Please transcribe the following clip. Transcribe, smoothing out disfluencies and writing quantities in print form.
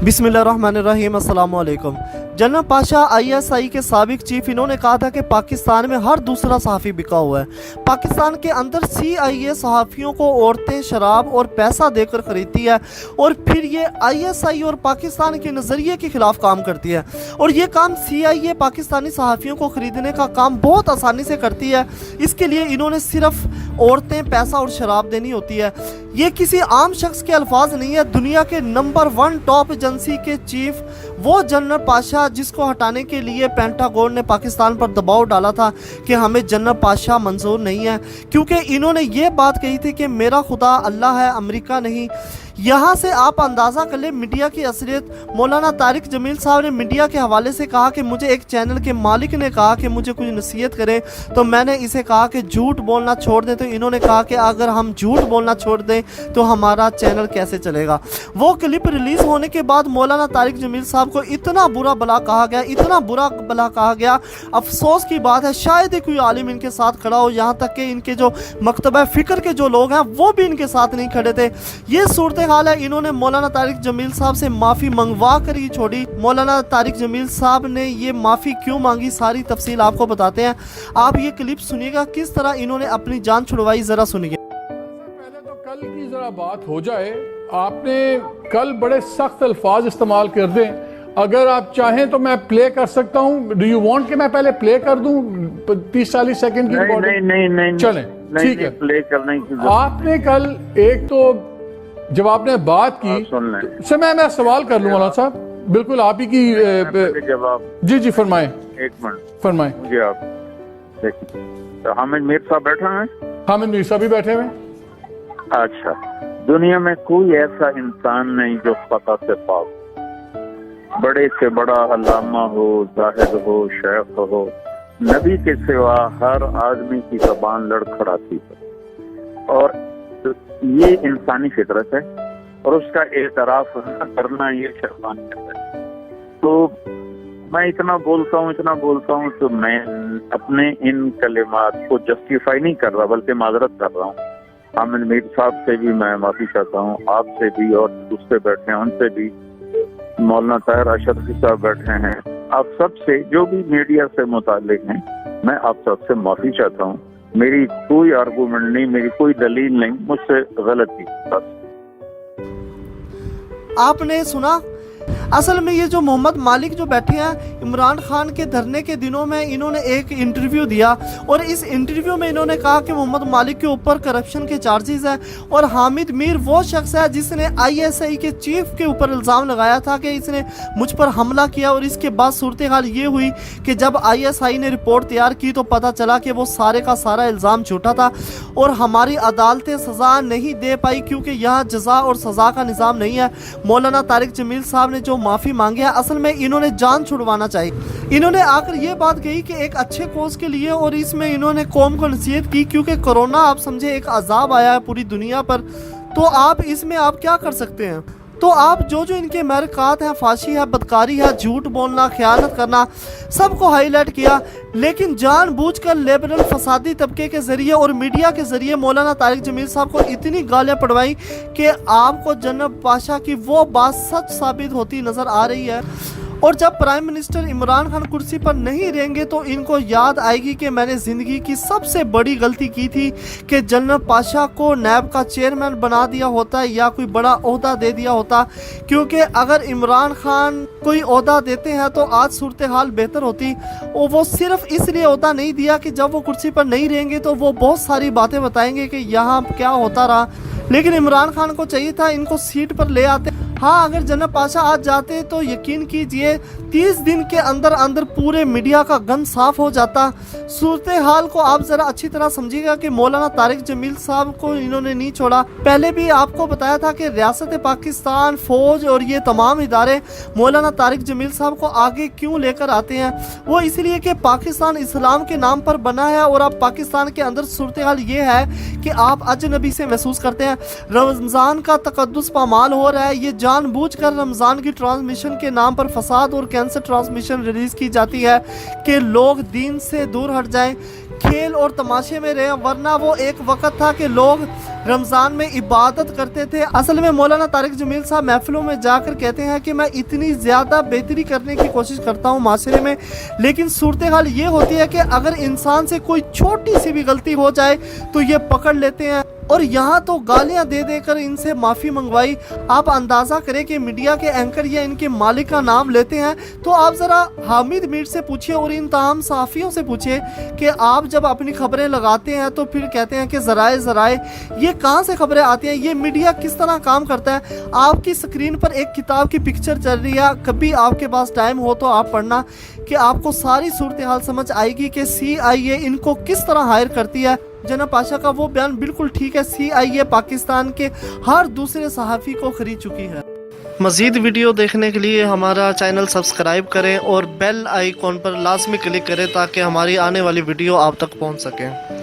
बिस्मिल्लाहिर्रहमानिर्रहीम, अस्सलाम वालेकुम। जनरल पाशा ISI के साबिक चीफ, इन्होंने कहा था कि पाकिस्तान में हर दूसरा सहाफ़ी बिका हुआ है। पाकिस्तान के अंदर CIA सहाफ़ियों को औरतें शराब और पैसा देकर ख़रीदती है और फिर ये ISI और पाकिस्तान के नज़रिए के ख़िलाफ़ काम करती है। और ये काम CIA पाकिस्तानी सहाफ़ियों को ख़रीदने का काम बहुत आसानी से करती है। इसके लिए इन्होंने सिर्फ औरतें, पैसा और शराब देनी होती है। ये किसी आम शख्स के अल्फाज नहीं है। दुनिया के नंबर 1 टॉप एजेंसी के चीफ, वो जनरल पाशा जिसको हटाने के लिए पेंटागन ने पाकिस्तान पर दबाव डाला था कि हमें जनरल पाशा मंजूर नहीं है, क्योंकि इन्होंने ये बात कही थी कि मेरा खुदा अल्लाह है, अमेरिका नहीं। यहाँ से आप अंदाज़ा कर लें मीडिया की असलियत। मौलाना तारिक जमील साहब ने मीडिया के हवाले से कहा कि मुझे एक चैनल के मालिक ने कहा कि मुझे कुछ नसीहत करें, तो मैंने इसे कहा कि झूठ बोलना छोड़ दें। तो इन्होंने कहा कि अगर हम झूठ बोलना छोड़ दें तो हमारा चैनल कैसे चलेगा। वो क्लिप रिलीज़ होने के बाद मौलाना तारिक जमील साहब को इतना बुरा भला कहा गया, इतना बुरा भला कहा गया। अफसोस की बात है शायद ही कोई आलिम इनके साथ खड़ा हो, यहाँ तक कि इनके जो मकतबा फ़िक्र के जो लोग हैं वो भी इनके साथ नहीं खड़े थे। ये सूरत हाल है। इन्होंने मौलाना तारिक जमील साहब से माफ़ी मंगवा कर ही छोड़ी। मौलाना तारिक जमील साहब ने ये माफ़ी क्यों मांगी, सारी तफसील आपको बताते हैं। आप ये क्लिप सुनिएगा किस तरह इन्होंने अपनी जान छुड़वाई, ज़रा सुनिए। पहले तो कल की ज़रा बात हो जाए। आपने कल बड़े सख्त अल्फाज इस्तेमाल कर दें। अगर आप चाहें तो मैं प्ले कर सकता हूं। डू यू वांट कि मैं पहले प्ले कर दूं 30-40 सेकंड की रिकॉर्डिंग? नहीं चलें, ठीक है। प्ले करने की आपने कल एक तो जब आपने बात की से मैं सवाल कर लूँ मौलाना साहब, बिल्कुल आप ही की जवाब। जी फरमाएं। एक मिनट फरमाएं। मुझे आप देखिए, तो हामिद मीर साहब बैठे हैं। हामिद मीर साहब भी बैठे हुए। अच्छा, दुनिया में कोई ऐसा इंसान नहीं जो खता से पाक, बड़े से बड़ा अल्लामा हो, जाहिद हो, शेख हो, नबी के सिवा हर आदमी की ज़बान लड़खड़ाती है और ये इंसानी फितरत है और उसका एतराफ न करना ये शर्मानियत है। तो मैं इतना बोलता हूँ तो मैं अपने इन कलिमात को जस्टिफाई नहीं कर रहा बल्कि माजरत कर रहा हूँ। हामिद मीर साहब से भी मैं माफ़ी चाहता हूँ, आपसे भी, और दूसरे बैठे हैं उनसे भी, मौलाना ताहिर अशरफी साहब बैठे हैं, आप सबसे जो भी मीडिया से मुताल्लिक हैं, मैं आप सबसे माफ़ी चाहता हूँ। मेरी कोई आर्गूमेंट नहीं, मेरी कोई दलील नहीं, मुझसे गलती बस। आपने सुना, असल में ये जो मोहम्मद मालिक जो बैठे हैं, इमरान खान के धरने के दिनों में इन्होंने एक इंटरव्यू दिया और इस इंटरव्यू में इन्होंने कहा कि मोहम्मद मालिक के ऊपर करप्शन के चार्जेस हैं और हामिद मीर वो शख्स है जिसने ISI के चीफ के ऊपर इल्ज़ाम लगाया था कि इसने मुझ पर हमला किया। और इसके बाद सूरत हाल ये हुई कि जब ISI ने रिपोर्ट तैयार की तो पता चला कि वो सारे का सारा इल्ज़ाम झूठा था और हमारी अदालतें सज़ा नहीं दे पाई क्योंकि यहाँ जज़ा और सज़ा का निज़ाम नहीं है। मौलाना तारिक जमील साहब ने जो माफ़ी मांगी है, असल में इन्होंने जान छुड़वाना चाहिए। इन्होंने आकर ये बात कही कि एक अच्छे कोर्स के लिए, और इसमें इन्होंने कौम को नसीहत की क्योंकि कोरोना आप समझे एक अजाब आया है पूरी दुनिया पर, तो आप इसमें आप क्या कर सकते हैं। तो आप जो जो इनके महरक़ात हैं, फांसी है, बदकारी है, झूठ बोलना, ख़यानत करना, सबको हाईलाइट किया, लेकिन जानबूझकर लिबरल फसादी तबके के ज़रिए और मीडिया के ज़रिए मौलाना तारिक जमील साहब को इतनी गालियाँ पड़वाई कि आपको जनरल पाशा की वो बात सच साबित होती नज़र आ रही है। और जब प्राइम मिनिस्टर इमरान खान कुर्सी पर नहीं रहेंगे तो इनको याद आएगी कि मैंने ज़िंदगी की सबसे बड़ी गलती की थी कि जनरल पाशा को नैब का चेयरमैन बना दिया होता या कोई बड़ा ओहदा दे दिया होता, क्योंकि अगर इमरान खान कोई ओहदा देते हैं तो आज सूरत हाल बेहतर होती। और वो सिर्फ इसलिए ओहदा नहीं दिया कि जब वो कुर्सी पर नहीं रहेंगे तो वो बहुत सारी बातें बताएंगे कि यहाँ क्या होता रहा, लेकिन इमरान खान को चाहिए था इनको सीट पर ले आते। हाँ, अगर जनरल पाशा आज जाते तो यकीन कीजिए 30 दिन के अंदर अंदर पूरे मीडिया का गंद साफ हो जाता। सूरत हाल को आप ज़रा अच्छी तरह समझिएगा कि मौलाना तारिक जमील साहब को इन्होंने नहीं छोड़ा। पहले भी आपको बताया था कि रियासत पाकिस्तान, फ़ौज और ये तमाम इदारे मौलाना तारिक जमील साहब को आगे क्यों लेकर आते हैं। वो इसलिए कि पाकिस्तान इस्लाम के नाम पर बना है और अब पाकिस्तान के अंदर सूरत हाल ये है कि आप अजनबी से महसूस करते हैं। रमज़ान का तकद्दुस पामाल हो रहा है। ये जानबूझकर रमज़ान की ट्रांसमिशन के नाम पर फसाद और कैंसर ट्रांसमिशन रिलीज़ की जाती है कि लोग दीन से दूर हट जाएं, खेल और तमाशे में रहें, वरना वो एक वक्त था कि लोग रमज़ान में इबादत करते थे। असल में मौलाना तारिक जमील साहब महफिलों में जाकर कहते हैं कि मैं इतनी ज़्यादा बेहतरी करने की कोशिश करता हूँ माशरे में, लेकिन सूरत हाल ये होती है कि अगर इंसान से कोई छोटी सी भी गलती हो जाए तो ये पकड़ लेते हैं और यहाँ तो गालियाँ दे देकर इनसे माफ़ी मंगवाई। आप अंदाज़ा करें कि मीडिया के एंकर या इनके मालिक का नाम लेते हैं तो आप ज़रा हामिद मीर से पूछिए और इन तमाम सहाफ़ियों से पूछिए कि आप जब अपनी खबरें लगाते हैं तो फिर कहते हैं कि ज़राए ये कहाँ से खबरें आती हैं, ये मीडिया किस तरह काम करता है। आपकी स्क्रीन पर एक किताब की पिक्चर चल रही है, कभी आपके पास टाइम हो तो आप पढ़ना कि आपको सारी सूरत हाल समझ आएगी कि CIA इनको किस तरह हायर करती है। जना पाशा का वो बयान बिल्कुल ठीक है, CIA पाकिस्तान के हर दूसरे सहाफ़ी को खरीद चुकी है। मज़ीद वीडियो देखने के लिए हमारा चैनल सब्सक्राइब करें और बेल आइकॉन पर लाजमी क्लिक करें ताकि हमारी आने वाली वीडियो आप तक पहुंच सकें।